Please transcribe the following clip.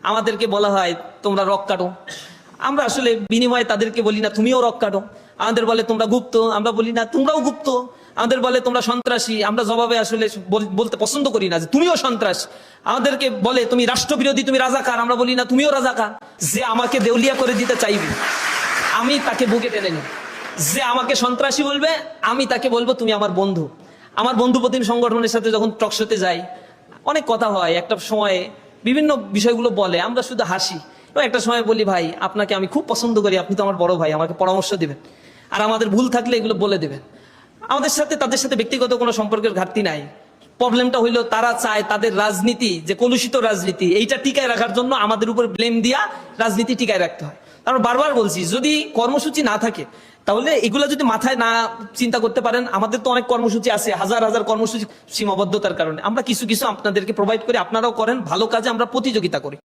আমাদেরকে বলা হয় তোমরা রক কাটো, আমরা আসলে বিনিময়ে তাদেরকে বলি না তুমিও রক কাটো। আমাদের বলে তোমরা গুপ্ত, আমরা বলি না তোমরাও গুপ্ত। আমাদের বলে তোমরা সন্ত্রাসী, আমরা জবাবে আসলে বলতে পছন্দ করি না যে তুমিও সন্ত্রাস। আমাদেরকে বলে তুমি রাষ্ট্রবিরোধী, তুমি রাজাকার, আমরা বলি না তুমিও রাজাকার। যে আমাকে দেউলিয়া করে দিতে চাইবে আমি তাকে বুকে টেনে নিই, যে আমাকে সন্ত্রাসী বলবে আমি তাকে বলবো তুমি আমার বন্ধু। আমার বন্ধু প্রতিম সংগঠনের সাথে যখন টকশোতে যাই অনেক কথা হয়, একটা সময়ে বিভিন্ন বিষয়গুলো বলে, আমরা শুধু হাসি। এবং একটা সময় বলি ভাই আপনাকে আমি খুব পছন্দ করি, আপনি তো আমার বড় ভাই, আমাকে পরামর্শ দিবেন আর আমাদের ভুল থাকলে এগুলো বলে দেবেন। আমাদের সাথে তাদের সাথে ব্যক্তিগত কোনো সম্পর্কের ঘাটতি নাই। প্রবলেমটা হইলো তারা চায় তাদের রাজনীতি, যে কলুষিত রাজনীতি, এইটা টিকায় রাখার জন্য আমাদের উপর ব্লেম দিয়া রাজনীতি টিকায় রাখতে হয়। তারপর বারবার বলছি যদি কর্মসূচি না থাকে তাহলে এগুলো যদি মাথায় না চিন্তা করতে পারেন, আমাদের তো অনেক কর্মসূচি আছে, হাজার হাজার কর্মসূচি, সীমাবদ্ধতার কারণে আমরা কিছু কিছু আপনাদেরকে প্রোভাইড করি, আপনারাও করেন, ভালো কাজে আমরা প্রতিযোগিতা করি।